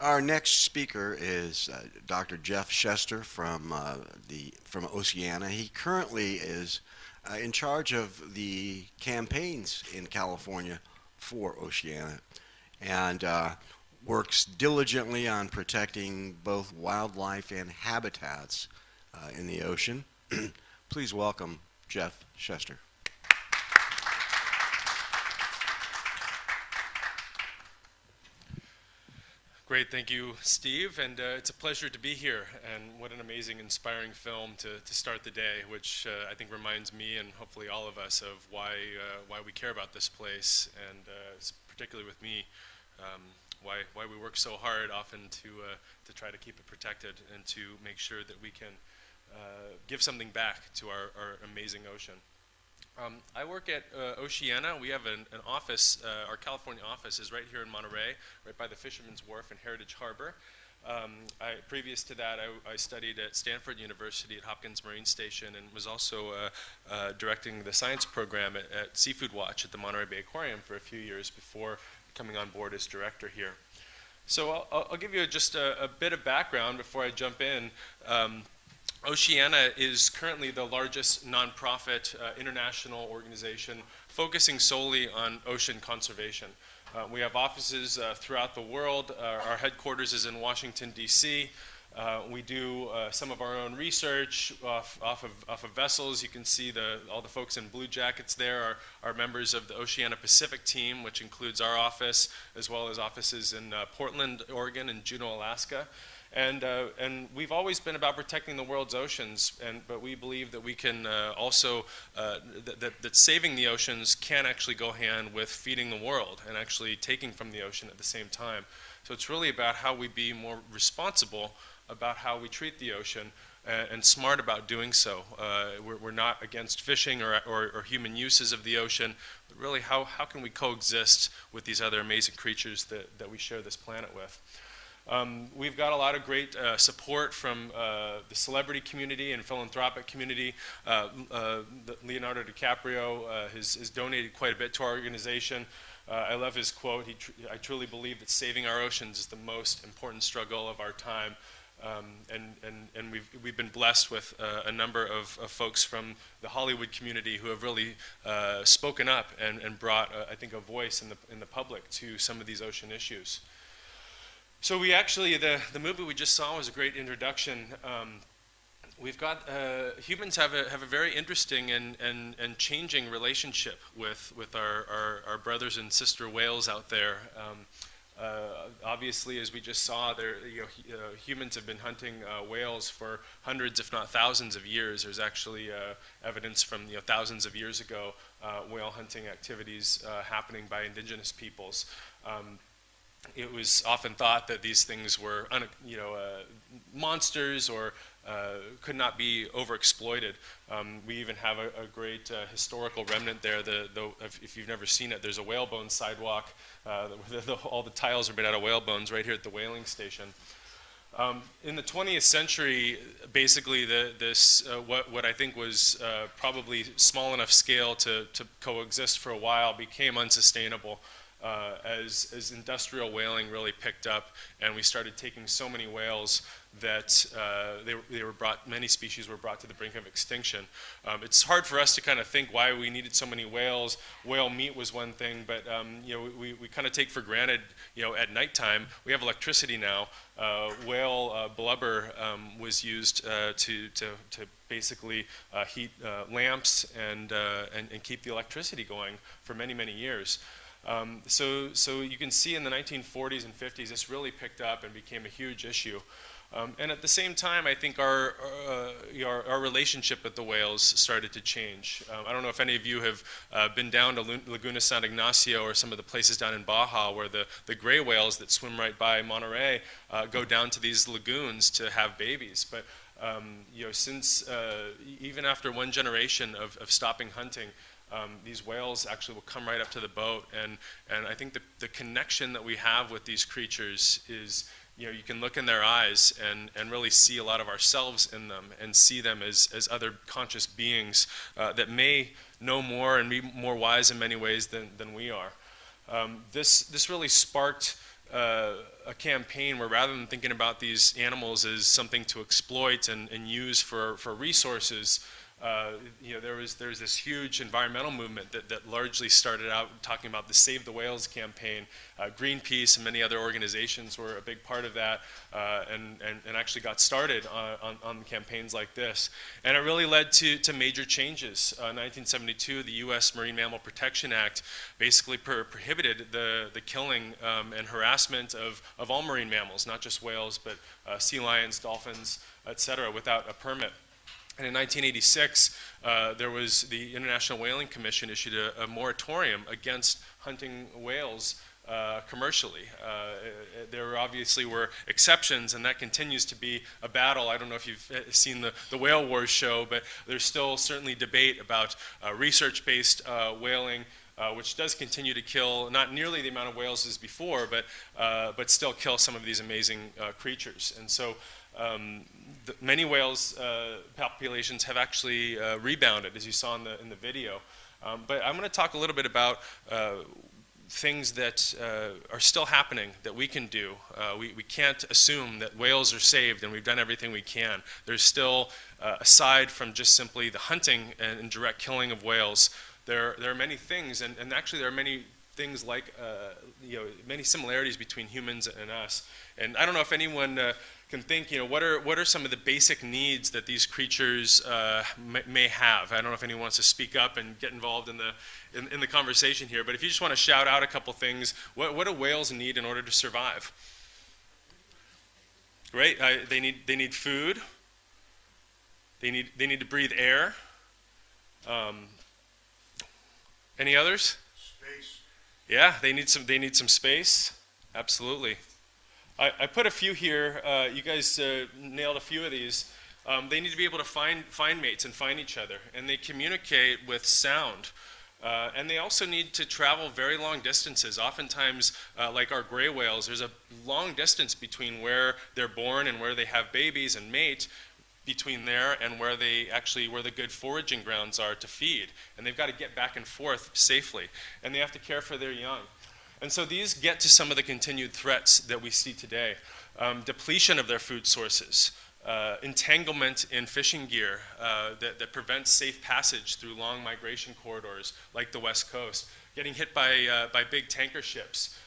Our next speaker is Dr. Geoff Shester from Oceana. He currently is in charge of the campaigns in California for Oceana and works diligently on protecting both wildlife and habitats in the ocean. Please welcome Geoff Shester. Great, thank you, Steve, and it's a pleasure to be here, and what an amazing, inspiring film to start the day, which I think reminds me and hopefully all of us of why we care about this place, and particularly with me, why we work so hard often to try to keep it protected and to make sure that we can give something back to our amazing ocean. I work at Oceana. We have an office, our California office is right here in Monterey, right by the Fisherman's Wharf in Heritage Harbor. Previous to that, I studied at Stanford University at Hopkins Marine Station and was also directing the science program at Seafood Watch at the Monterey Bay Aquarium for a few years before coming on board as director here. So I'll give you just a bit of background before I jump in. Oceana is currently the largest nonprofit international organization focusing solely on ocean conservation. We have offices throughout the world. Our headquarters is in Washington, D.C. We do some of our own research off of vessels. You can see all the folks in blue jackets there are members of the Oceana Pacific team, which includes our office, as well as offices in Portland, Oregon, and Juneau, Alaska. And we've always been about protecting the world's oceans, but we believe that we can also, that saving the oceans can actually go hand with feeding the world and actually taking from the ocean at the same time. So it's really about how we be more responsible about how we treat the ocean and smart about doing so. We're not against fishing or human uses of the ocean, but really how can we coexist with these other amazing creatures that we share this planet with. We've got a lot of great support from the celebrity community and philanthropic community. Leonardo DiCaprio has donated quite a bit to our organization. I love his quote. I truly believe that saving our oceans is the most important struggle of our time. And we've been blessed with a number of folks from the Hollywood community who have really spoken up and brought, I think, a voice in the public to some of these ocean issues. So we actually, the movie we just saw was a great introduction. We've got, humans have a very interesting and changing relationship with our brothers and sister whales out there. Obviously, as we just saw, humans have been hunting whales for hundreds, if not thousands of years. There's actually evidence from thousands of years ago, whale hunting activities happening by indigenous peoples. It was often thought that these things were monsters or could not be overexploited. We even have a great historical remnant there. If you've never seen it, there's a whalebone sidewalk. All the tiles are made out of whalebones right here at the whaling station. In the 20th century, basically, what I think was probably small enough scale to coexist for a while became unsustainable. As industrial whaling really picked up, and we started taking so many whales that many species were brought to the brink of extinction. It's hard for us to kind of think why we needed so many whales. Whale meat was one thing, but we kind of take for granted, at nighttime we have electricity now. Whale blubber was used to basically heat lamps and keep the electricity going for many, many years. So you can see in the 1940s and 50s, this really picked up and became a huge issue. And at the same time, I think our relationship with the whales started to change. I don't know if any of you have been down to Laguna San Ignacio or some of the places down in Baja where the gray whales that swim right by Monterey go down to these lagoons to have babies. But since even after one generation of stopping hunting, these whales actually will come right up to the boat, and I think the connection that we have with these creatures is, you can look in their eyes and really see a lot of ourselves in them and see them as other conscious beings that may know more and be more wise in many ways than we are. This really sparked a campaign where rather than thinking about these animals as something to exploit and use for resources, there's this huge environmental movement that largely started out talking about the Save the Whales campaign. Greenpeace and many other organizations were a big part of that, and actually got started on campaigns like this. And it really led to major changes. In 1972, the U.S. Marine Mammal Protection Act basically prohibited the killing and harassment of all marine mammals, not just whales, but sea lions, dolphins, etc., without a permit. And in 1986, there was the International Whaling Commission issued a moratorium against hunting whales commercially. There obviously were exceptions, and that continues to be a battle. I don't know if you've seen the Whale Wars show, but there's still certainly debate about research-based whaling, which does continue to kill not nearly the amount of whales as before, but still kill some of these amazing creatures. And so many whales populations have actually rebounded, as you saw in the video. But I'm going to talk a little bit about things that are still happening that we can do. We can't assume that whales are saved and we've done everything we can. There's still, aside from just simply the hunting and direct killing of whales, there are many things, and actually there are many things like, many similarities between humans and us. And I don't know if anyone can think, what are some of the basic needs that these creatures may have? I don't know if anyone wants to speak up and get involved in the conversation here, but if you just want to shout out a couple things, what do whales need in order to survive? Great, they need food. They need to breathe air. Any others? Space. Yeah, they need some space. Absolutely. I put a few here. You guys nailed a few of these. They need to be able to find mates and find each other, and they communicate with sound. And they also need to travel very long distances. Oftentimes, like our gray whales, there's a long distance between where they're born and where they have babies and mate, between there and where the good foraging grounds are to feed. And they've got to get back and forth safely. And they have to care for their young. And so these get to some of the continued threats that we see today. Depletion of their food sources, entanglement in fishing gear that prevents safe passage through long migration corridors like the West Coast, getting hit by big tanker ships.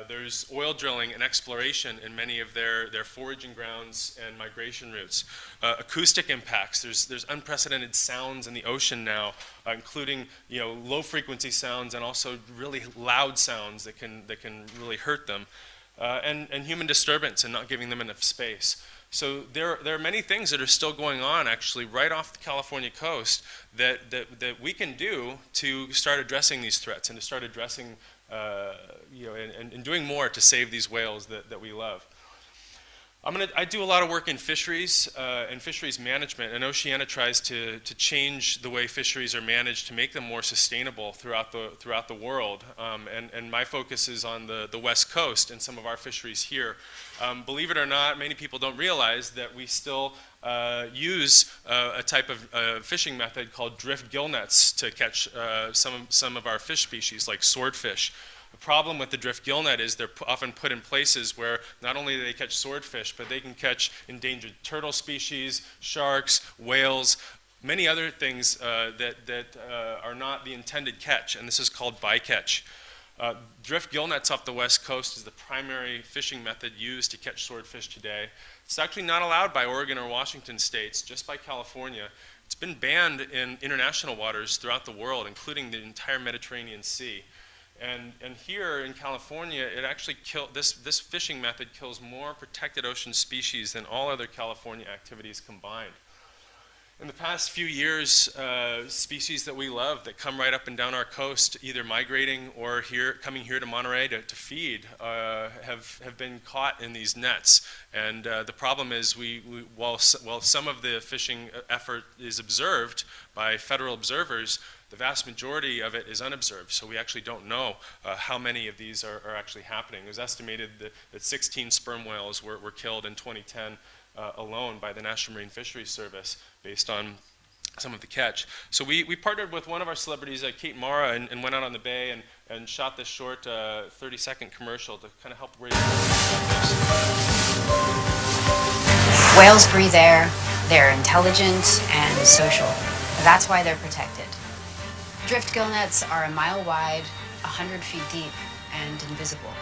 There's oil drilling and exploration in many of their foraging grounds and migration routes. Acoustic impacts. There's unprecedented sounds in the ocean now, including low frequency sounds and also really loud sounds that can really hurt them, and human disturbance and not giving them enough space. So there are many things that are still going on actually right off the California coast that we can do to start addressing these threats and to start addressing and doing more to save these whales that we love. I do a lot of work in fisheries and fisheries management, and Oceana tries to change the way fisheries are managed to make them more sustainable throughout the world. And my focus is on the West Coast and some of our fisheries here. Believe it or not, many people don't realize that we still use a type of fishing method called drift gill nets to catch some of our fish species, like swordfish. The problem with the drift gill net is they're often put in places where not only do they catch swordfish, but they can catch endangered turtle species, sharks, whales, many other things that are not the intended catch, and this is called bycatch. Drift gill nets off the West Coast is the primary fishing method used to catch swordfish today. It's actually not allowed by Oregon or Washington states, just by California. It's been banned in international waters throughout the world, including the entire Mediterranean Sea. And here in California, it actually this fishing method kills more protected ocean species than all other California activities combined. In the past few years, species that we love that come right up and down our coast, either migrating or coming here to Monterey to feed, have been caught in these nets. And the problem is, while some of the fishing effort is observed by federal observers, the vast majority of it is unobserved, so we actually don't know how many of these are actually happening. It was estimated that 16 sperm whales were killed in 2010 alone by the National Marine Fisheries Service, based on some of the catch. So we partnered with one of our celebrities, Kate Mara, and went out on the bay and shot this short 30-second commercial to kind of help raise awareness. Whales breathe air, they're intelligent and social. That's why they're protected. Drift gill nets are a mile wide, 100 feet deep, and invisible.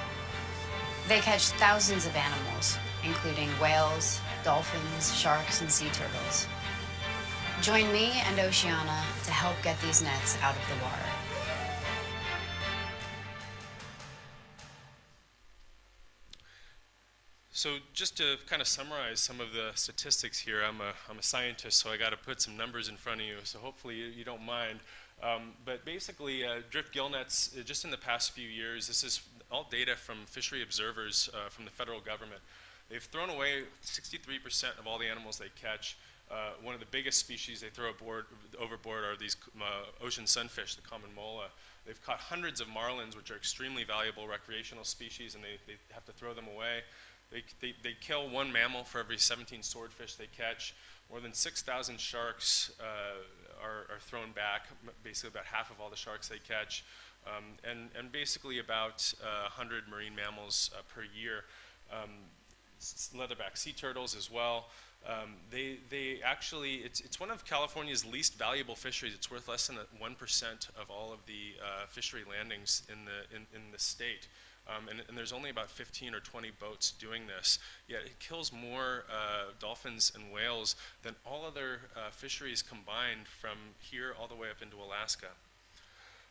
They catch thousands of animals, including whales, dolphins, sharks, and sea turtles. Join me and Oceana to help get these nets out of the water. So just to kind of summarize some of the statistics here, I'm a scientist, so I got to put some numbers in front of you, so hopefully you don't mind. But basically, drift gill nets, just in the past few years, this is all data from fishery observers from the federal government. They've thrown away 63% of all the animals they catch. One of the biggest species they throw overboard are these ocean sunfish, the common mola. They've caught hundreds of marlins, which are extremely valuable recreational species, and they have to throw them away. They kill one mammal for every 17 swordfish they catch. More than 6,000 sharks are thrown back, basically about half of all the sharks they catch, and basically about 100 marine mammals per year. Leatherback sea turtles as well. They actually, it's one of California's least valuable fisheries. It's worth less than 1% of all of the fishery landings in the state. And there's only about 15 or 20 boats doing this, yet it kills more dolphins and whales than all other fisheries combined from here all the way up into Alaska.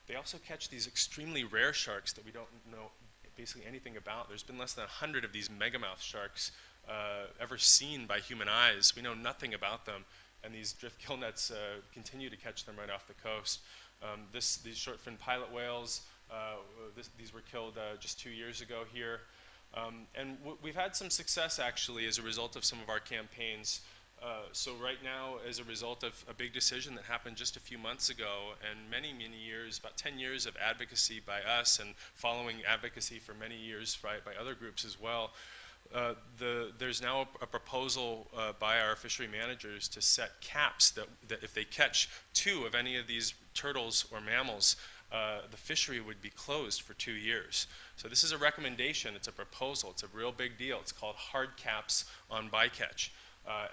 They also catch these extremely rare sharks that we don't know basically anything about. There's been less than 100 of these megamouth sharks ever seen by human eyes. We know nothing about them, and these drift gill nets continue to catch them right off the coast. These short-fin pilot whales, these were killed just 2 years ago here. And we've had some success actually as a result of some of our campaigns. So right now, as a result of a big decision that happened just a few months ago, and many years, about 10 years of advocacy by us and following advocacy for many years by other groups as well, there's now a proposal by our fishery managers to set caps that if they catch 2 of any of these turtles or mammals, the fishery would be closed for 2 years. So this is a recommendation, it's a proposal, it's a real big deal. It's called hard caps on bycatch.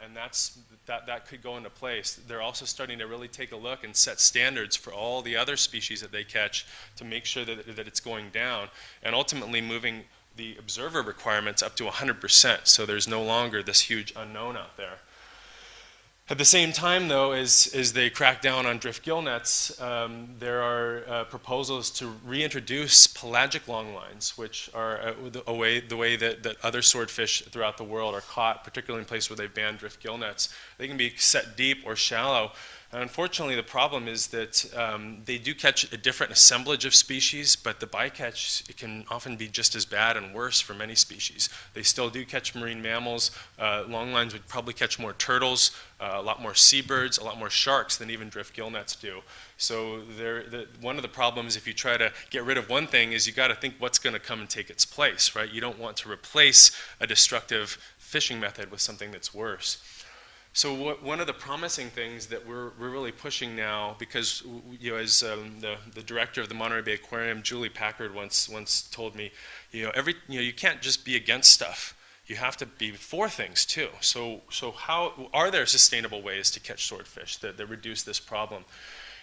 And that could go into place. They're also starting to really take a look and set standards for all the other species that they catch to make sure that it's going down, and ultimately moving the observer requirements up to 100%, so there's no longer this huge unknown out there. At the same time, though, as they crack down on drift gill nets, there are proposals to reintroduce pelagic longlines, which are the way that other swordfish throughout the world are caught, particularly in places where they've banned drift gill nets. They can be set deep or shallow. And unfortunately, the problem is that they do catch a different assemblage of species, but the bycatch can often be just as bad and worse for many species. They still do catch marine mammals. Longlines would probably catch more turtles, a lot more seabirds, a lot more sharks than even drift gill nets do. So one of the problems if you try to get rid of one thing is you got to think what's going to come and take its place, right? You don't want to replace a destructive fishing method with something that's worse. So one of the promising things that we're really pushing now, because as the director of the Monterey Bay Aquarium, Julie Packard, once told me, you can't just be against stuff. You have to be for things too. So how are there sustainable ways to catch swordfish that reduce this problem?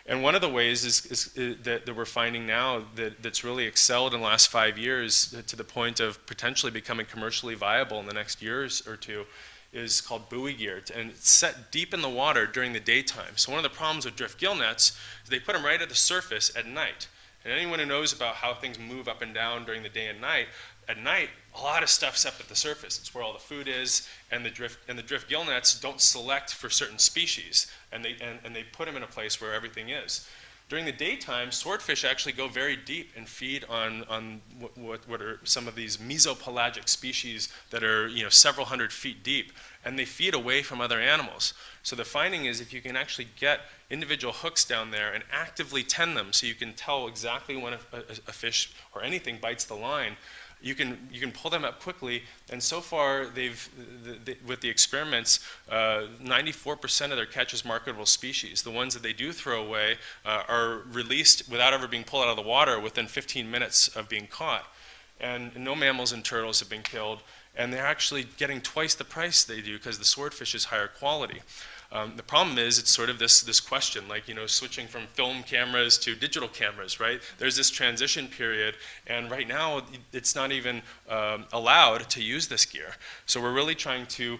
And one of the ways is that we're finding now that's really excelled in the last 5 years to the point of potentially becoming commercially viable in the next years or two, is called buoy gear, and it's set deep in the water during the daytime. So one of the problems with drift gill nets is they put them right at the surface at night. And anyone who knows about how things move up and down during the day and night, at night, a lot of stuff's up at the surface. It's where all the food is, and the drift gill nets don't select for certain species, and they put them in a place where everything is. During the daytime, swordfish actually go very deep and feed on what are some of these mesopelagic species that are several hundred feet deep, and they feed away from other animals. So the finding is if you can actually get individual hooks down there and actively tend them so you can tell exactly when a fish or anything bites the line, you can pull them up quickly, and so far with the experiments, 94% of their catch is marketable species. The ones that they do throw away are released without ever being pulled out of the water within 15 minutes of being caught. And no mammals and turtles have been killed, and they're actually getting twice the price they do because the swordfish is higher quality. The problem is, it's sort of this question, like, switching from film cameras to digital cameras, right? There's this transition period, and right now it's not even allowed to use this gear. So we're really trying to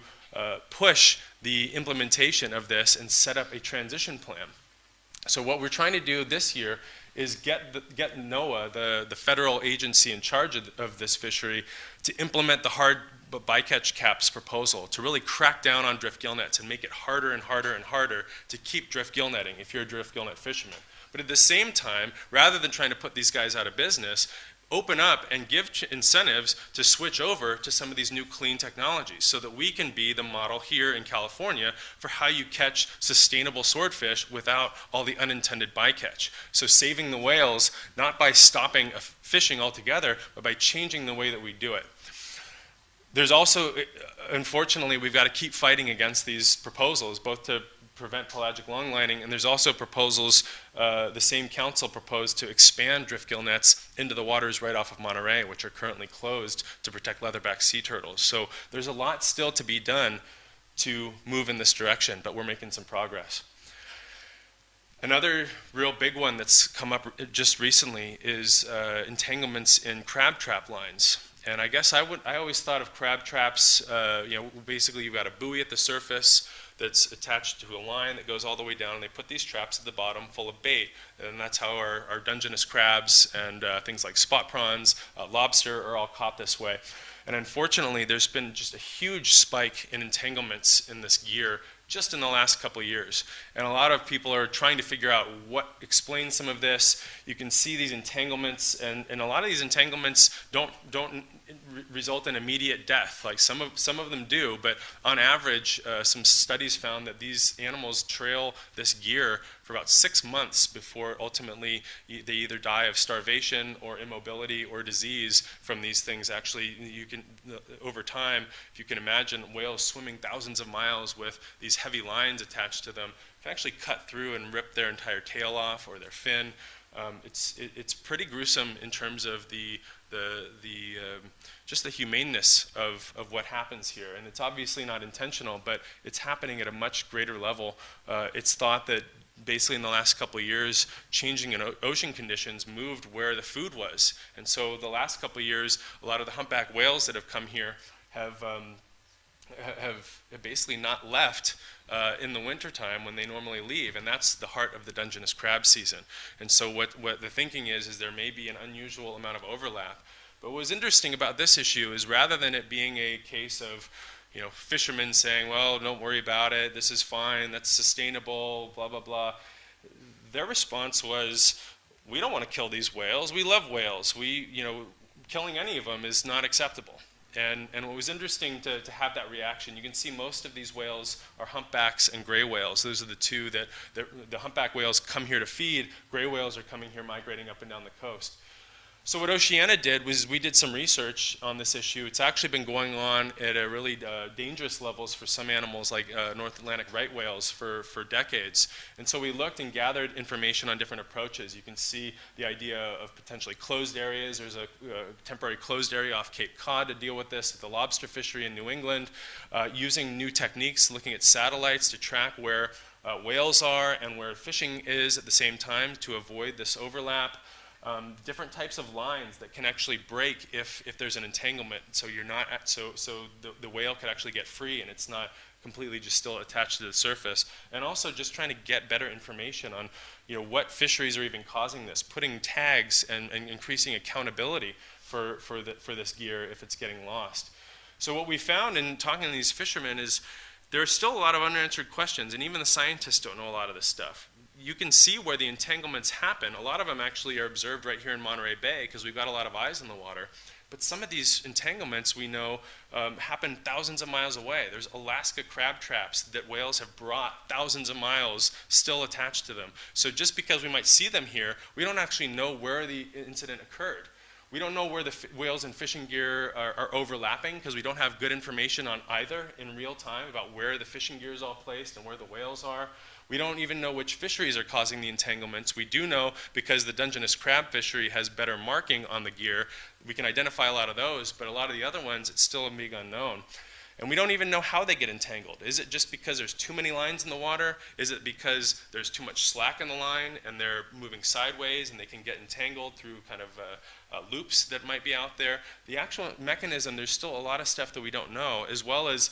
push the implementation of this and set up a transition plan. So what we're trying to do this year is get NOAA, the federal agency in charge of this fishery, to implement the hard bycatch caps proposal to really crack down on drift gill nets and make it harder and harder and harder to keep drift gill netting if you're a drift gill net fisherman. But at the same time, rather than trying to put these guys out of business, open up and give incentives to switch over to some of these new clean technologies so that we can be the model here in California for how you catch sustainable swordfish without all the unintended bycatch. So saving the whales, not by stopping fishing altogether, but by changing the way that we do it. There's also, unfortunately, we've got to keep fighting against these proposals, both to prevent pelagic longlining, and there's also proposals, the same council proposed to expand drift gill nets into the waters right off of Monterey, which are currently closed to protect leatherback sea turtles. So there's a lot still to be done to move in this direction, but we're making some progress. Another real big one that's come up just recently is entanglements in crab trap lines. And I guess I always thought of crab traps, basically you've got a buoy at the surface that's attached to a line that goes all the way down, and they put these traps at the bottom full of bait. And that's how our Dungeness crabs and things like spot prawns, lobster are all caught this way. And unfortunately, there's been just a huge spike in entanglements in this gear just in the last couple of years. And a lot of people are trying to figure out what explains some of this. You can see these entanglements, and a lot of these entanglements don't result in immediate death. Like some of them do, but on average, some studies found that these animals trail this gear for about 6 months before ultimately they either die of starvation or immobility or disease from these things. Actually, you can, over time, if you can imagine whales swimming thousands of miles with these heavy lines attached to them, can actually cut through and rip their entire tail off or their fin. It's pretty gruesome in terms of just the humaneness of what happens here. And it's obviously not intentional, but it's happening at a much greater level. It's thought that basically in the last couple of years, changing in ocean conditions moved where the food was. And so the last couple of years, a lot of the humpback whales that have come here have basically not left in the wintertime when they normally leave, and that's the heart of the Dungeness crab season. And so what the thinking is there may be an unusual amount of overlap. But what was interesting about this issue is rather than it being a case of fishermen saying, well, don't worry about it, this is fine, that's sustainable, blah, blah, blah, their response was, we don't want to kill these whales, we love whales, killing any of them is not acceptable. And what was interesting to have that reaction, you can see most of these whales are humpbacks and gray whales. Those are the two that the humpback whales come here to feed. Gray whales are coming here migrating up and down the coast. So what Oceana did was we did some research on this issue. It's actually been going on at a really dangerous levels for some animals like North Atlantic right whales for decades. And so we looked and gathered information on different approaches. You can see the idea of potentially closed areas. There's a temporary closed area off Cape Cod to deal with this at the lobster fishery in New England, using new techniques, looking at satellites to track where whales are and where fishing is at the same time to avoid this overlap. Different types of lines that can actually break if there's an entanglement, so you're not so the whale could actually get free and it's not completely just still attached to the surface. And also just trying to get better information on what fisheries are even causing this, putting tags and increasing accountability for this gear if it's getting lost. So what we found in talking to these fishermen is there are still a lot of unanswered questions, and even the scientists don't know a lot of this stuff. You can see where the entanglements happen. A lot of them actually are observed right here in Monterey Bay because we've got a lot of eyes in the water. But some of these entanglements we know happen thousands of miles away. There's Alaska crab traps that whales have brought thousands of miles still attached to them. So just because we might see them here, we don't actually know where the incident occurred. We don't know where the whales and fishing gear are overlapping because we don't have good information on either in real time about where the fishing gear is all placed and where the whales are. We don't even know which fisheries are causing the entanglements. We do know because the Dungeness crab fishery has better marking on the gear, we can identify a lot of those, but a lot of the other ones, it's still a big unknown. And we don't even know how they get entangled. Is it just because there's too many lines in the water? Is it because there's too much slack in the line and they're moving sideways and they can get entangled through kind of loops that might be out there? The actual mechanism, there's still a lot of stuff that we don't know, as well as,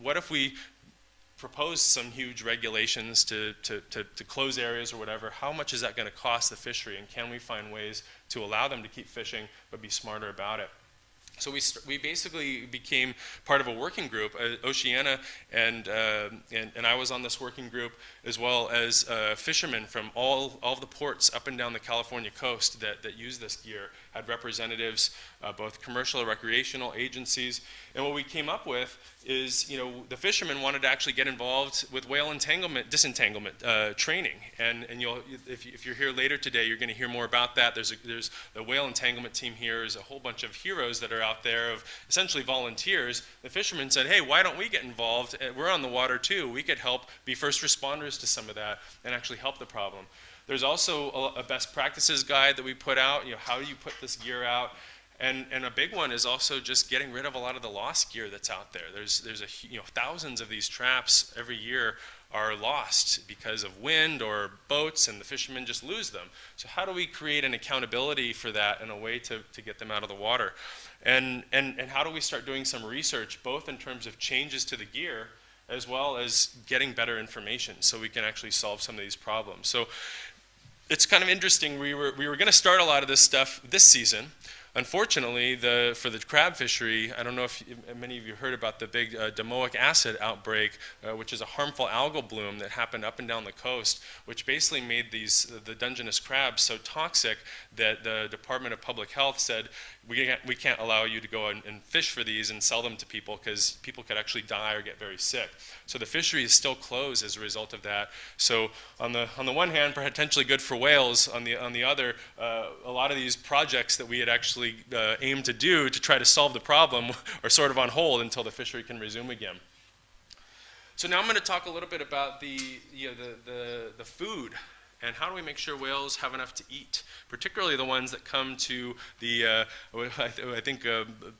what if we propose some huge regulations to close areas or whatever? How much is that going to cost the fishery, and can we find ways to allow them to keep fishing but be smarter about it? So we basically became part of a working group, Oceana, and I was on this working group, as well as fishermen from all of the ports up and down the California coast that use this gear, had representatives, both commercial and recreational agencies. And what we came up with is, the fishermen wanted to actually get involved with whale disentanglement training. And if you're here later today, you're going to hear more about that. There's the whale entanglement team here. There's a whole bunch of heroes that are out there, of essentially volunteers. The fishermen said, hey, why don't we get involved? We're on the water too. We could help be first responders to some of that and actually help the problem. There's also a best practices guide that we put out. How do you put this gear out? And a big one is also just getting rid of a lot of the lost gear that's out there. There's thousands of these traps every year are lost because of wind or boats, and the fishermen just lose them. So how do we create an accountability for that and a way to get them out of the water? And how do we start doing some research, both in terms of changes to the gear, as well as getting better information so we can actually solve some of these problems? So it's kind of interesting. We were going to start a lot of this stuff this season. Unfortunately, for the crab fishery, I don't know if many of you heard about the big domoic acid outbreak, which is a harmful algal bloom that happened up and down the coast, which basically made the Dungeness crabs so toxic that the Department of Public Health said, we can't allow you to go and fish for these and sell them to people, because people could actually die or get very sick. So the fishery is still closed as a result of that. So on the one hand, potentially good for whales. On the other, a lot of these projects that we had actually aimed to do to try to solve the problem are sort of on hold until the fishery can resume again. So now I'm going to talk a little bit about the food. And how do we make sure whales have enough to eat, particularly the ones that come to the, I think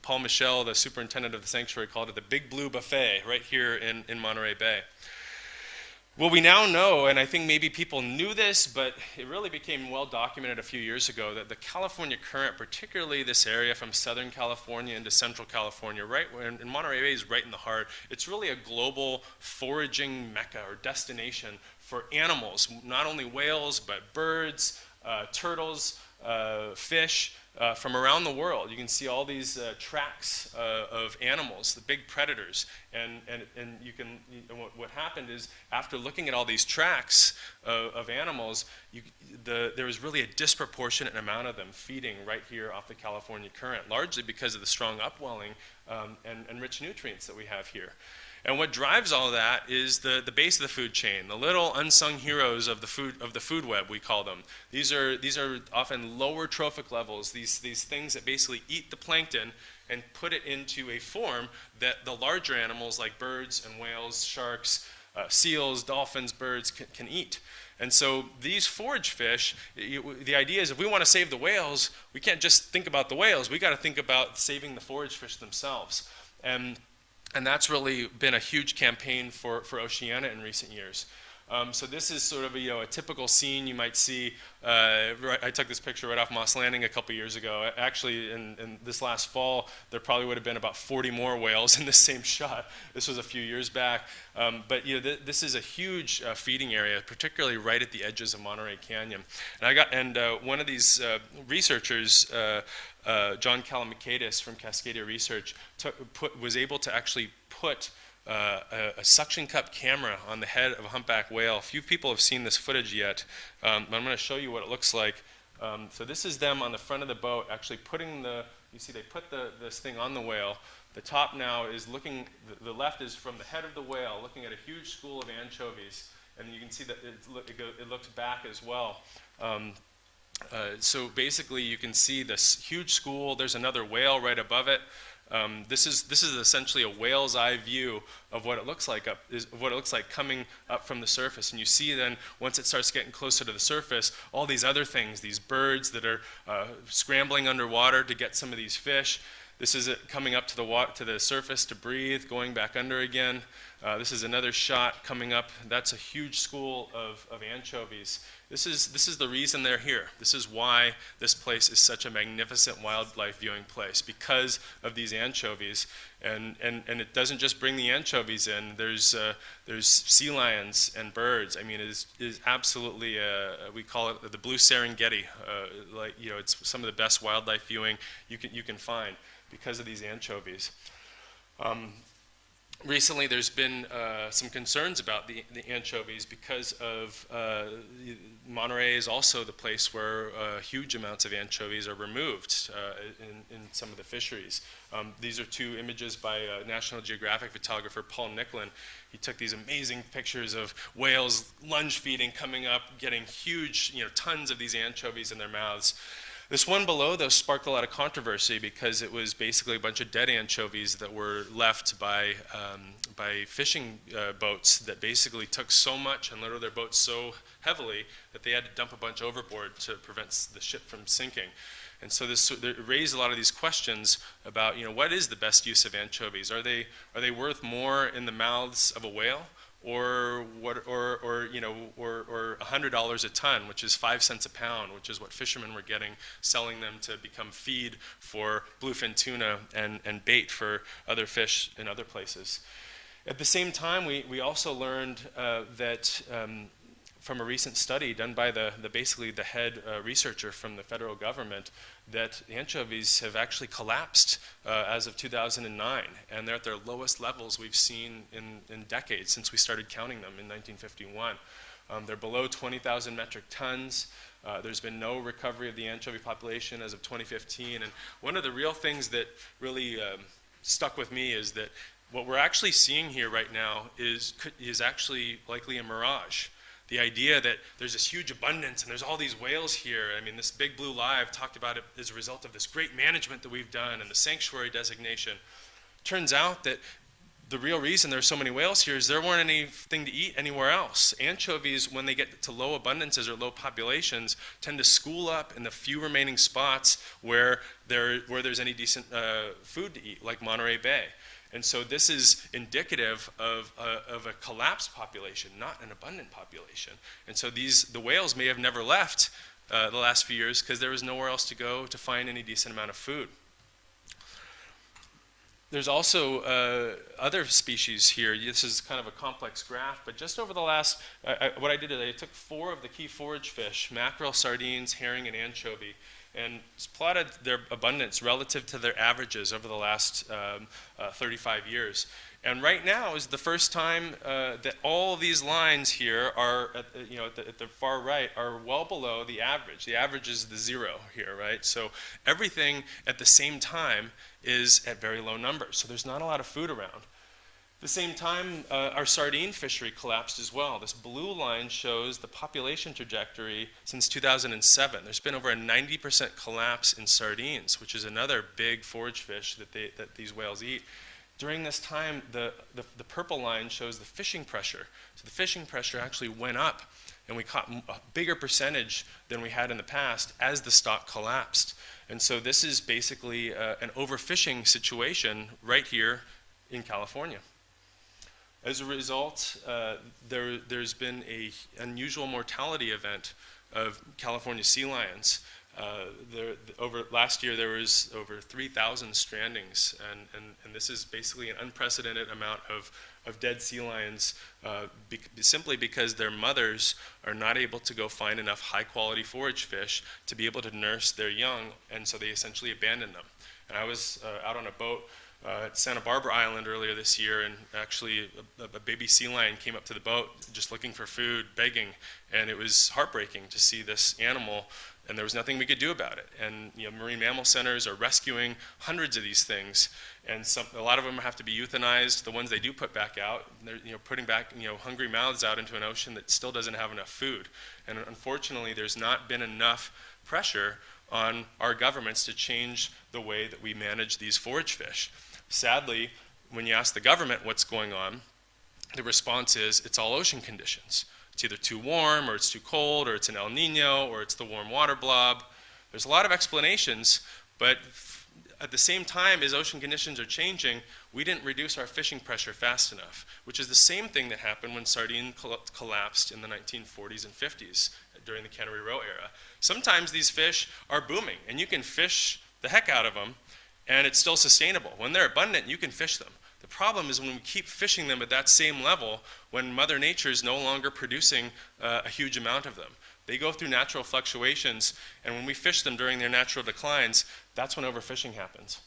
Paul Michel, the superintendent of the sanctuary, called it the Big Blue Buffet right here in Monterey Bay. Well, we now know, and I think maybe people knew this, but it really became well documented a few years ago, that the California current, particularly this area from Southern California into Central California, right, and Monterey Bay is right in the heart, it's really a global foraging mecca or destination for animals, not only whales, but birds, turtles, fish, from around the world. You can see all these tracks of animals, the big predators, and what happened is, after looking at all these tracks of animals, there was really a disproportionate amount of them feeding right here off the California current, largely because of the strong upwelling and rich nutrients that we have here. And what drives all that is the base of the food chain, the little unsung heroes of the food web, we call them. These are often lower trophic levels, these things that basically eat the plankton and put it into a form that the larger animals like birds and whales, sharks, seals, dolphins, birds can eat. And so these forage fish, the idea is, if we want to save the whales, we can't just think about the whales, we got to think about saving the forage fish themselves. And that's really been a huge campaign for Oceana in recent years. So this is sort of a typical scene you might see. I took this picture right off Moss Landing a couple years ago. Actually, in this last fall, there probably would have been about 40 more whales in this same shot. This was a few years back. But this is a huge feeding area, particularly right at the edges of Monterey Canyon. And one of these researchers, John Kalamikadis from Cascadia Research, was able to actually put a suction cup camera on the head of a humpback whale. Few people have seen this footage yet, but I'm going to show you what it looks like. So this is them on the front of the boat, actually putting you see they put this thing on the whale. The top now is looking, the left is from the head of the whale, looking at a huge school of anchovies, and you can see that it looks back as well. So basically, you can see this huge school. There's another whale right above it. This is essentially a whale's eye view of what it looks like coming up from the surface. And you see then, once it starts getting closer to the surface, all these other things, these birds that are scrambling underwater to get some of these fish. This is it coming up to the surface to breathe, going back under again. This is another shot coming up. That's a huge school of anchovies. This is the reason they're here. This is why this place is such a magnificent wildlife viewing place, because of these anchovies. And it doesn't just bring the anchovies in. There's sea lions and birds. I mean, it is absolutely we call it the blue Serengeti. It's some of the best wildlife viewing you can find because of these anchovies. Recently, there's been some concerns about the anchovies because of Monterey is also the place where huge amounts of anchovies are removed in some of the fisheries. These are two images by National Geographic photographer Paul Nicklin. He took these amazing pictures of whales lunge feeding, coming up, getting huge, tons of these anchovies in their mouths. This one below, though, sparked a lot of controversy because it was basically a bunch of dead anchovies that were left by fishing boats that basically took so much and loaded their boats so heavily that they had to dump a bunch overboard to prevent the ship from sinking. And so this raised a lot of these questions about, what is the best use of anchovies? Are they worth more in the mouths of a whale? Or $100 a ton, which is 5 cents a pound, which is what fishermen were getting, selling them to become feed for bluefin tuna and bait for other fish in other places. At the same time, we also learned that from a recent study done by basically the head researcher from the federal government, that anchovies have actually collapsed as of 2009, and they're at their lowest levels we've seen in decades since we started counting them in 1951. They're below 20,000 metric tons. There's been no recovery of the anchovy population as of 2015, and one of the real things that really stuck with me is that what we're actually seeing here right now is actually likely a mirage. The idea that there's this huge abundance and there's all these whales here. I mean, this Big Blue Live talked about it as a result of this great management that we've done and the sanctuary designation. Turns out that the real reason there's so many whales here is there weren't anything to eat anywhere else. Anchovies, when they get to low abundances or low populations, tend to school up in the few remaining spots where there's any decent food to eat, like Monterey Bay. And so this is indicative of a collapsed population, not an abundant population. And so the whales may have never left the last few years because there was nowhere else to go to find any decent amount of food. There's also other species here. This is kind of a complex graph, but just over the last, what I did is I took 4 of the key forage fish, mackerel, sardines, herring, and anchovy, and plotted their abundance relative to their averages over the last 35 years. And right now is the first time that all these lines here are, at the far right, are well below the average. The average is the 0 here, right? So everything at the same time is at very low numbers. So there's not a lot of food around. At the same time, our sardine fishery collapsed as well. This blue line shows the population trajectory since 2007. There's been over a 90% collapse in sardines, which is another big forage fish that these whales eat. During this time, the purple line shows the fishing pressure. So the fishing pressure actually went up, and we caught a bigger percentage than we had in the past as the stock collapsed. And so this is basically an overfishing situation right here in California. As a result, there's been an unusual mortality event of California sea lions. Last year there was over 3,000 strandings, and this is basically an unprecedented amount of dead sea lions simply because their mothers are not able to go find enough high-quality forage fish to be able to nurse their young, and so they essentially abandon them. And I was out on a boat at Santa Barbara Island earlier this year, and actually a baby sea lion came up to the boat just looking for food, begging, and it was heartbreaking to see this animal and there was nothing we could do about it. And marine mammal centers are rescuing hundreds of these things, and a lot of them have to be euthanized. The ones they do put back out, they're putting back hungry mouths out into an ocean that still doesn't have enough food. And unfortunately, there's not been enough pressure on our governments to change the way that we manage these forage fish. Sadly, when you ask the government what's going on, the response is it's all ocean conditions. It's either too warm, or it's too cold, or it's an El Nino, or it's the warm water blob. There's a lot of explanations, but at the same time as ocean conditions are changing, we didn't reduce our fishing pressure fast enough, which is the same thing that happened when sardine collapsed in the 1940s and 50s during the Cannery Row era. Sometimes these fish are booming, and you can fish the heck out of them, and it's still sustainable. When they're abundant, you can fish them. The problem is when we keep fishing them at that same level, when Mother Nature is no longer producing a huge amount of them. They go through natural fluctuations, and when we fish them during their natural declines, that's when overfishing happens.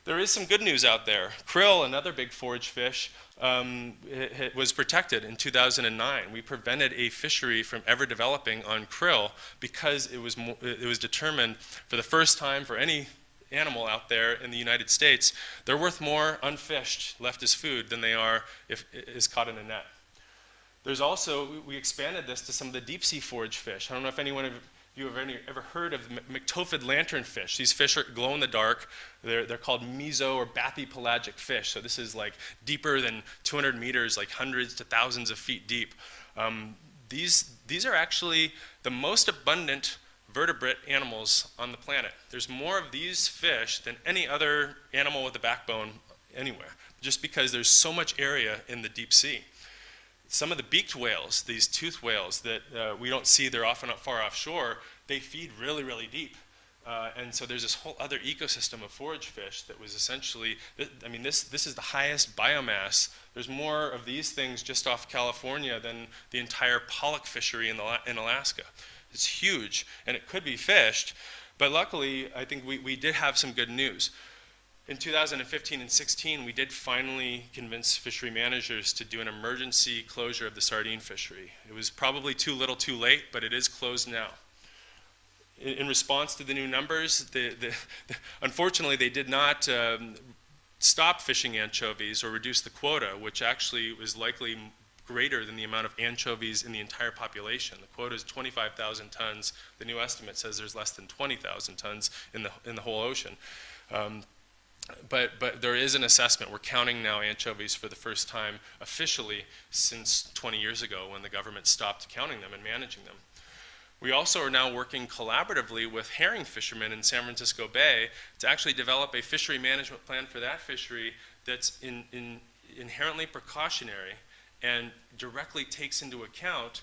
There is some good news out there. Krill, another big forage fish, it was protected in 2009. We prevented a fishery from ever developing on krill because it was determined for the first time for any animal out there in the United States, they're worth more unfished, left as food, than they are if it is caught in a net. There's also, we expanded this to some of the deep sea forage fish. I don't know if anyone of you have ever heard of myctophid lanternfish. These fish are glow in the dark. They're called meso or bathypelagic fish. So this is like deeper than 200 meters, like hundreds to thousands of feet deep. These are actually the most abundant vertebrate animals on the planet. There's more of these fish than any other animal with a backbone anywhere, just because there's so much area in the deep sea. Some of the beaked whales, these toothed whales that we don't see, they're often far offshore, they feed really, really deep. And so there's this whole other ecosystem of forage fish that was essentially, this is the highest biomass. There's more of these things just off California than the entire pollock fishery in Alaska. It's huge, and it could be fished, but luckily, I think we did have some good news. In 2015 and 16, we did finally convince fishery managers to do an emergency closure of the sardine fishery. It was probably too little too late, but it is closed now. In response to the new numbers, unfortunately, they did not stop fishing anchovies or reduce the quota, which actually was likely greater than the amount of anchovies in the entire population. The quota is 25,000 tons. The new estimate says there's less than 20,000 tons in the whole ocean. But there is an assessment. We're counting now anchovies for the first time officially since 20 years ago when the government stopped counting them and managing them. We also are now working collaboratively with herring fishermen in San Francisco Bay to actually develop a fishery management plan for that fishery that's inherently precautionary and directly takes into account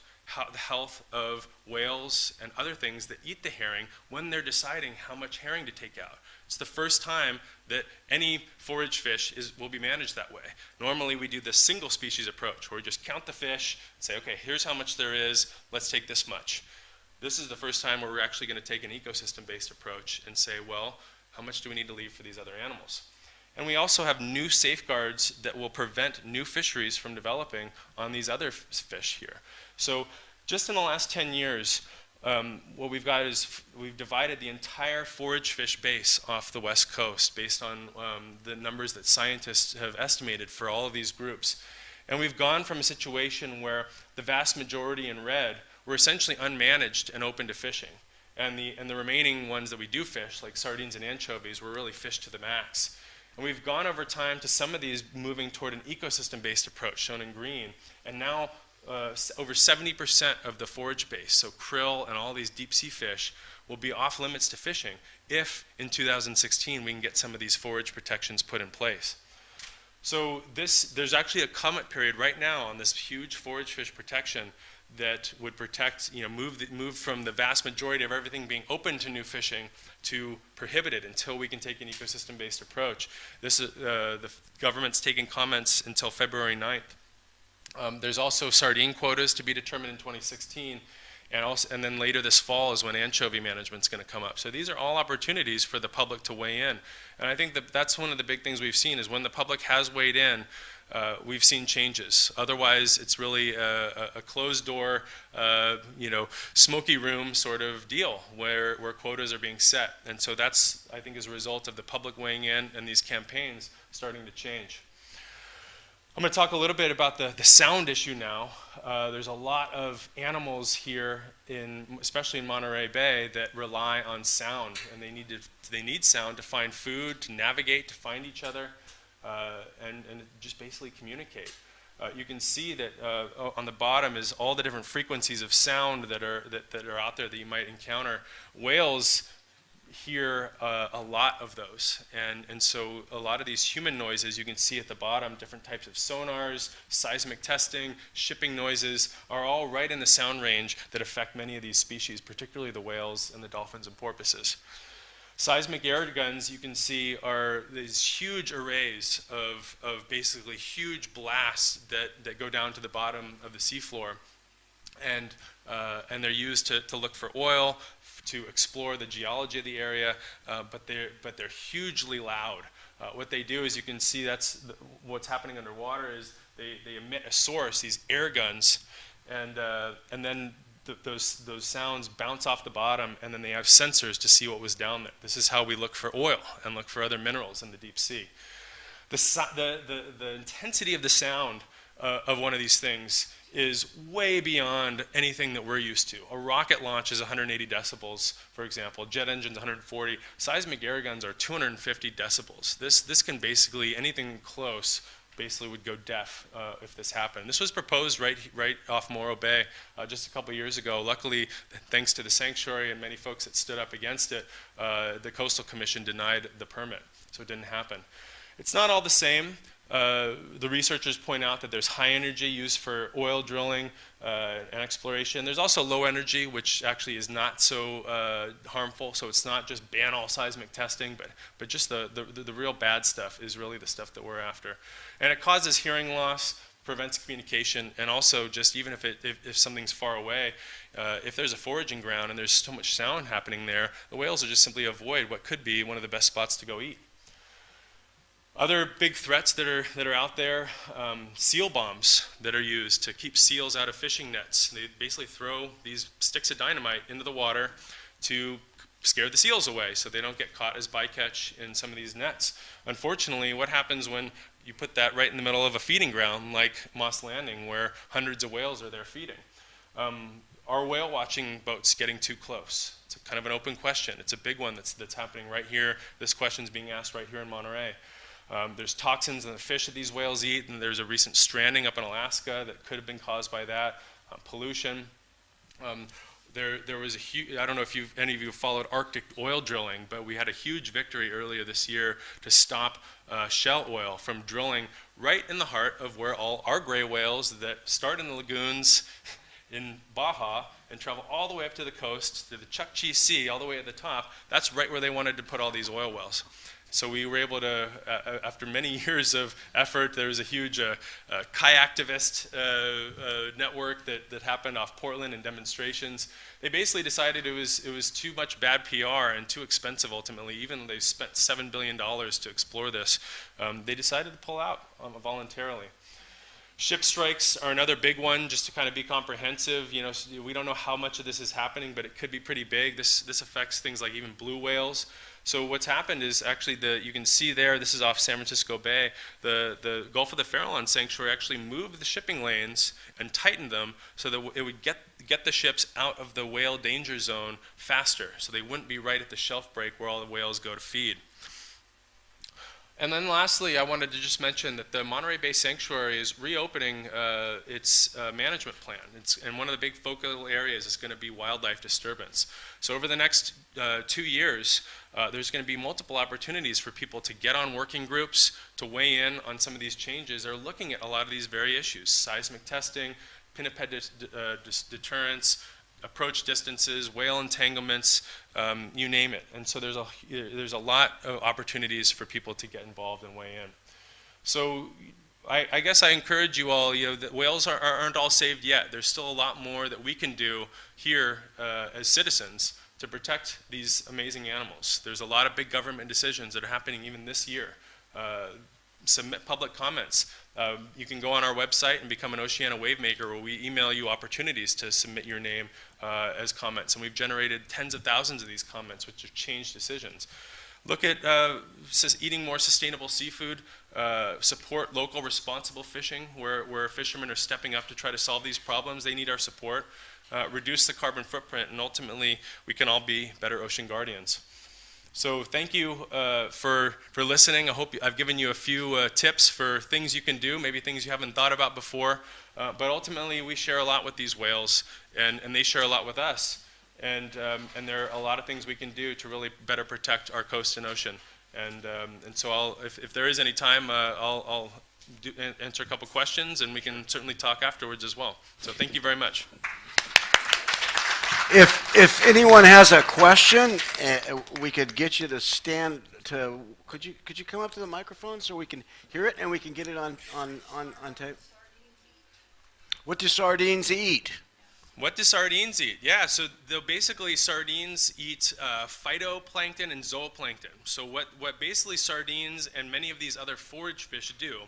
the health of whales and other things that eat the herring when they're deciding how much herring to take out. It's the first time that any forage fish will be managed that way. Normally we do this single species approach where we just count the fish and say, okay, here's how much there is, let's take this much. This is the first time where we're actually going to take an ecosystem-based approach and say, well, how much do we need to leave for these other animals? And we also have new safeguards that will prevent new fisheries from developing on these other fish here. So just in the last 10 years, what we've got is we've divided the entire forage fish base off the West Coast based on the numbers that scientists have estimated for all of these groups. And we've gone from a situation where the vast majority in red were essentially unmanaged and open to fishing. And the remaining ones that we do fish, like sardines and anchovies, were really fished to the max. And we've gone over time to some of these moving toward an ecosystem-based approach, shown in green. And now over 70% of the forage base, so krill and all these deep sea fish, will be off limits to fishing if in 2016 we can get some of these forage protections put in place. So there's actually a comment period right now on this huge forage fish protection that would protect, move from the vast majority of everything being open to new fishing to prohibited until we can take an ecosystem-based approach. The government's taking comments until February 9th. There's also sardine quotas to be determined in 2016, and then later this fall is when anchovy management's going to come up. So these are all opportunities for the public to weigh in. And I think that's one of the big things we've seen is when the public has weighed in, we've seen changes. Otherwise, it's really a closed door, smoky room sort of deal where quotas are being set. And so that's, I think, as a result of the public weighing in and these campaigns starting to change. I'm going to talk a little bit about the sound issue now. There's a lot of animals here, especially in Monterey Bay, that rely on sound, and they need sound to find food, to navigate, to find each other, and just basically communicate. You can see that on the bottom is all the different frequencies of sound that are out there that you might encounter. Whales hear a lot of those, and so a lot of these human noises you can see at the bottom, different types of sonars, seismic testing, shipping noises, are all right in the sound range that affect many of these species, particularly the whales and the dolphins and porpoises. Seismic airguns, you can see, are these huge arrays of basically huge blasts that go down to the bottom of the seafloor, and they're used to look for oil, to explore the geology of the area, but they're hugely loud. What they do is, you can see what's happening underwater is they emit a source, these air guns, and then those sounds bounce off the bottom, and then they have sensors to see what was down there. This is how we look for oil and look for other minerals in the deep sea. The intensity of the sound of one of these things is way beyond anything that we're used to. A rocket launch is 180 decibels, for example. Jet engines 140. Seismic air guns are 250 decibels. This can basically, anything close basically would go deaf if this happened. This was proposed right off Morro Bay just a couple years ago. Luckily, thanks to the sanctuary and many folks that stood up against it, the Coastal Commission denied the permit, so it didn't happen. It's not all the same. The researchers point out that there's high energy used for oil drilling and exploration. There's also low energy, which actually is not so harmful. So it's not just ban all seismic testing, but just the real bad stuff is really the stuff that we're after. And it causes hearing loss, prevents communication, and also just even if something's far away, if there's a foraging ground and there's so much sound happening there, the whales will just simply avoid what could be one of the best spots to go eat. Other big threats that are out there, seal bombs that are used to keep seals out of fishing nets. They basically throw these sticks of dynamite into the water to scare the seals away so they don't get caught as bycatch in some of these nets. Unfortunately, what happens when you put that right in the middle of a feeding ground like Moss Landing, where hundreds of whales are there feeding? Are whale watching boats getting too close? It's kind of an open question. It's a big one that's happening right here. This question's being asked right here in Monterey. There's toxins in the fish that these whales eat, and there's a recent stranding up in Alaska that could have been caused by that. Pollution. There was a huge, I don't know if any of you followed Arctic oil drilling, but we had a huge victory earlier this year to stop shell oil from drilling right in the heart of where all our gray whales that start in the lagoons in Baja and travel all the way up to the coast, to the Chukchi Sea, all the way at the top. That's right where they wanted to put all these oil wells. So we were able to, after many years of effort, there was a huge kayaktivist network that happened off Portland and demonstrations. They basically decided it was too much bad PR and too expensive ultimately. Even though they spent $7 billion to explore this, they decided to pull out voluntarily. Ship strikes are another big one, just to kind of be comprehensive. You know, we don't know how much of this is happening, but it could be pretty big. This affects things like even blue whales. So what's happened is actually you can see there, this is off San Francisco Bay, the Gulf of the Farallon Sanctuary actually moved the shipping lanes and tightened them so that it would get the ships out of the whale danger zone faster, so they wouldn't be right at the shelf break where all the whales go to feed. And then lastly, I wanted to just mention that the Monterey Bay Sanctuary is reopening its management plan. And one of the big focal areas is going to be wildlife disturbance. So over the next 2 years, there's going to be multiple opportunities for people to get on working groups, to weigh in on some of these changes. They're looking at a lot of these very issues: seismic testing, pinniped deterrence, approach distances, whale entanglements, you name it. And so there's a lot of opportunities for people to get involved and weigh in. So I guess I encourage you all, that whales aren't all saved yet. There's still a lot more that we can do here as citizens to protect these amazing animals. There's a lot of big government decisions that are happening even this year. Submit public comments. You can go on our website and become an Oceana wave maker, where we email you opportunities to submit your name as comments. And we've generated tens of thousands of these comments, which have changed decisions. Look at eating more sustainable seafood, support local responsible fishing, where fishermen are stepping up to try to solve these problems. They need our support. Reduce the carbon footprint, and ultimately we can all be better ocean guardians. So thank you for listening. I hope I've given you a few tips for things you can do, maybe things you haven't thought about before. But ultimately, we share a lot with these whales, and they share a lot with us. And there are a lot of things we can do to really better protect our coast and ocean. And so if there is any time, I'll answer a couple questions, and we can certainly talk afterwards as well. So thank you very much. If anyone has a question, we could get you to stand to. Could you come up to the microphone so we can hear it and we can get it on tape? What do sardines eat? What do sardines eat? Yeah, so basically sardines eat phytoplankton and zooplankton. So what basically sardines and many of these other forage fish do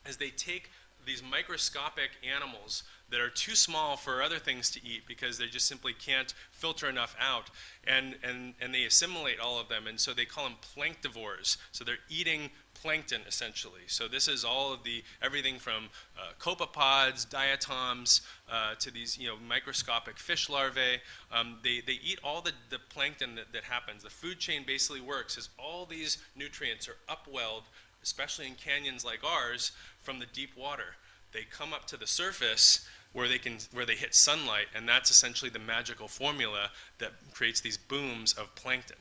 is they take these microscopic animals that are too small for other things to eat because they just simply can't filter enough out, and they assimilate all of them, and so they call them planktivores. So they're eating plankton essentially. So this is all of everything from copepods, diatoms, to these microscopic fish larvae. They eat all the plankton that happens. The food chain basically works as all these nutrients are upwelled, especially in canyons like ours, from the deep water. They come up to the surface where they hit sunlight, and that's essentially the magical formula that creates these booms of plankton.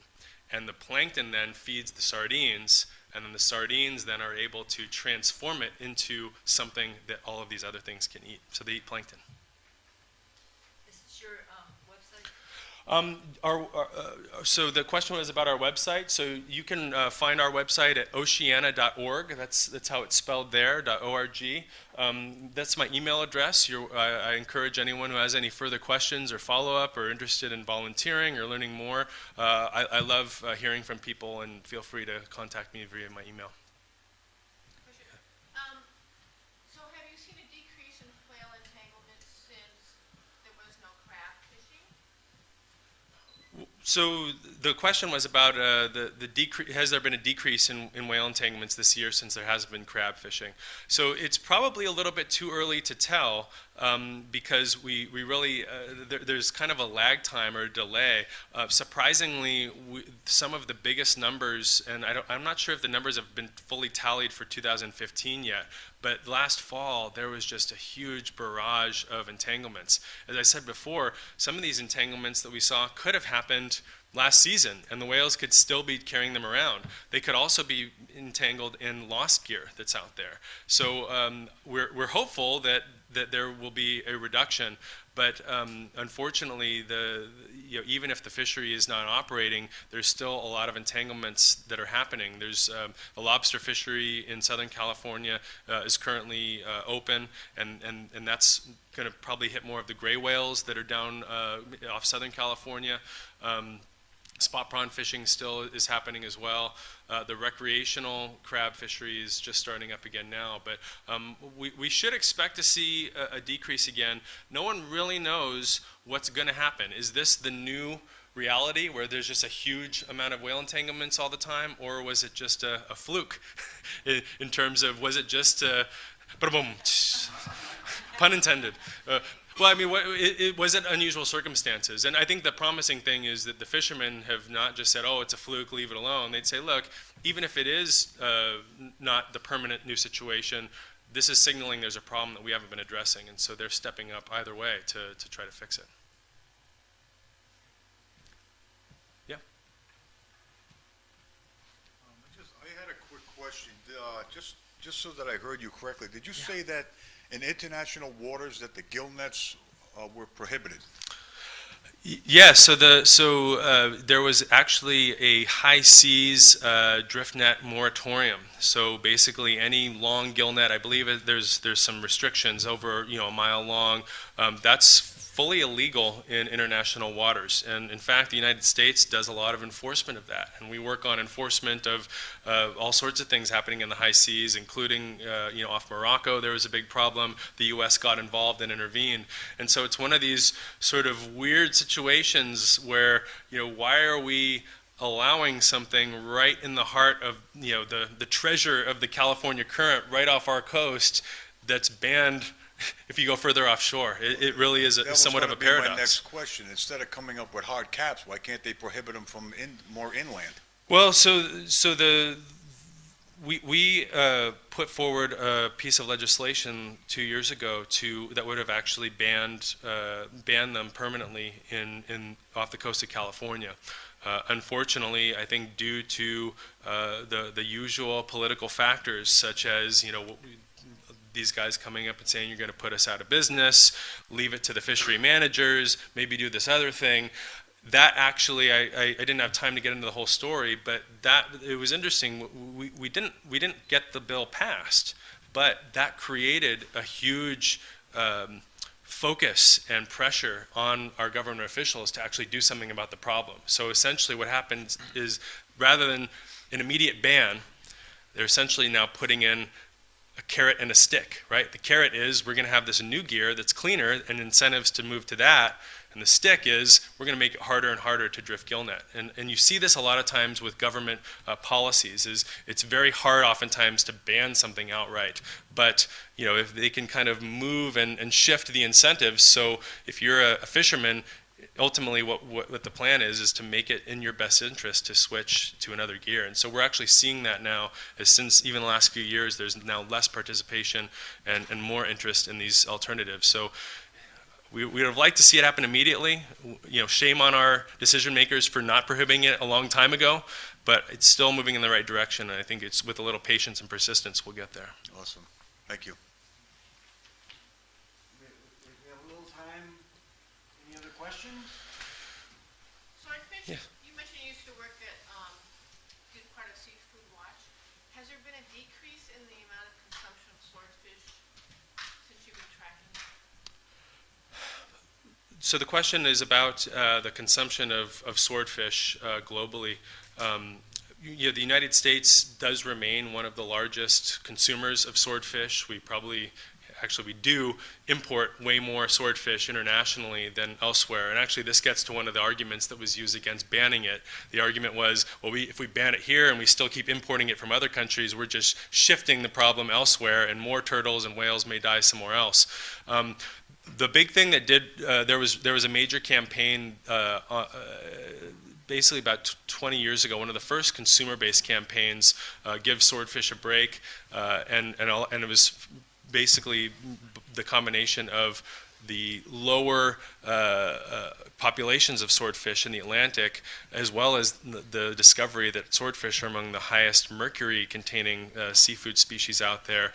And the plankton then feeds the sardines, and then the sardines then are able to transform it into something that all of these other things can eat. So they eat plankton. Is this your website? So the question was about our website. So you can find our website at oceana.org. That's how it's spelled there, .org. That's my email address. I encourage anyone who has any further questions or follow-up or interested in volunteering or learning more. I love hearing from people, and feel free to contact me via my email. So have you seen a decrease in whale entanglements since there was no crab fishing? So the question was about the decrease. Has there been a decrease in whale entanglements this year since there has been crab fishing? So it's probably a little bit too early to tell, because we really there's kind of a lag time or delay. Surprisingly, some of the biggest numbers, and I'm not sure if the numbers have been fully tallied for 2015 yet, but last fall there was just a huge barrage of entanglements. As I said before, some of these entanglements that we saw could have happened last season, and the whales could still be carrying them around. They could also be entangled in lost gear that's out there. So we're hopeful that there will be a reduction, but unfortunately, even if the fishery is not operating, there's still a lot of entanglements that are happening. There's the lobster fishery in Southern California is currently open, and that's going to probably hit more of the gray whales that are down off Southern California. Spot prawn fishing still is happening as well. The recreational crab fishery is just starting up again now, but we should expect to see a decrease again. No one really knows what's going to happen. Is this the new reality where there's just a huge amount of whale entanglements all the time, or was it just a fluke in terms of, was it just pun intended. Well, I mean, was it unusual circumstances? And I think the promising thing is that the fishermen have not just said, oh, it's a fluke, leave it alone. They'd say, look, even if it is not the permanent new situation, this is signaling there's a problem that we haven't been addressing. And so they're stepping up either way to try to fix it. Yeah? I had a quick question. Just so that I heard you correctly, did you say that in international waters that the gill nets were prohibited? Yeah, so there was actually a high seas drift net moratorium. So basically, any long gill net, I believe there's some restrictions over a mile long. That's fully illegal in international waters. And in fact, the United States does a lot of enforcement of that. And we work on enforcement of all sorts of things happening in the high seas, including off Morocco, there was a big problem. The US got involved and intervened. And so it's one of these sort of weird situations where, why are we allowing something right in the heart of the treasure of the California current right off our coast that's banned if you go further offshore? It really is somewhat of a paradox. My next question: instead of coming up with hard caps, why can't they prohibit them from more inland? Well, we put forward a piece of legislation 2 years ago that would have actually banned them permanently off the coast of California. Unfortunately, I think due to the usual political factors, such as these guys coming up and saying you're going to put us out of business, leave it to the fishery managers, maybe do this other thing. That actually, I didn't have time to get into the whole story, but it was interesting. We didn't get the bill passed, but that created a huge focus and pressure on our government officials to actually do something about the problem. So essentially what happens is, rather than an immediate ban, they're essentially now putting in a carrot and a stick, right? The carrot is, we're going to have this new gear that's cleaner and incentives to move to that. And the stick is, we're going to make it harder and harder to drift gillnet. And you see this a lot of times with government policies. It's very hard oftentimes to ban something outright. But if they can kind of move and shift the incentives, so if you're a fisherman, ultimately what the plan is to make it in your best interest to switch to another gear. And so we're actually seeing that now, as since even the last few years, there's now less participation and more interest in these alternatives. So we would have liked to see it happen immediately. Shame on our decision makers for not prohibiting it a long time ago, but it's still moving in the right direction. And I think it's with a little patience and persistence we'll get there. Awesome. Thank you. We have a little time. Any other questions? So I fish, Yeah. you mentioned you used to work at, did part of Seafood Watch. Has there been a decrease in the amount of consumption of swordfish since you've been tracking? So the question is about the consumption of swordfish globally. The United States does remain one of the largest consumers of swordfish. We do import way more swordfish internationally than elsewhere. And actually this gets to one of the arguments that was used against banning it. The argument was, well, if we ban it here and we still keep importing it from other countries, we're just shifting the problem elsewhere and more turtles and whales may die somewhere else. The big thing that there was a major campaign basically about 20 years ago, one of the first consumer-based campaigns, Give Swordfish a Break, and it was basically the combination of the lower populations of swordfish in the Atlantic, as well as the discovery that swordfish are among the highest mercury-containing seafood species out there,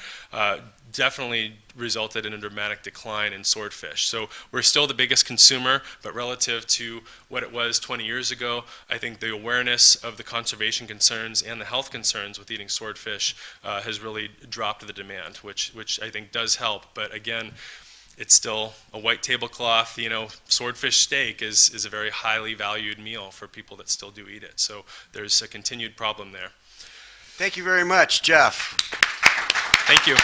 definitely resulted in a dramatic decline in swordfish. So we're still the biggest consumer, but relative to what it was 20 years ago, I think the awareness of the conservation concerns and the health concerns with eating swordfish has really dropped the demand, which I think does help. But again, it's still a white tablecloth, swordfish steak is a very highly valued meal for people that still do eat it. So there's a continued problem there. Thank you very much, Geoff. Thank you.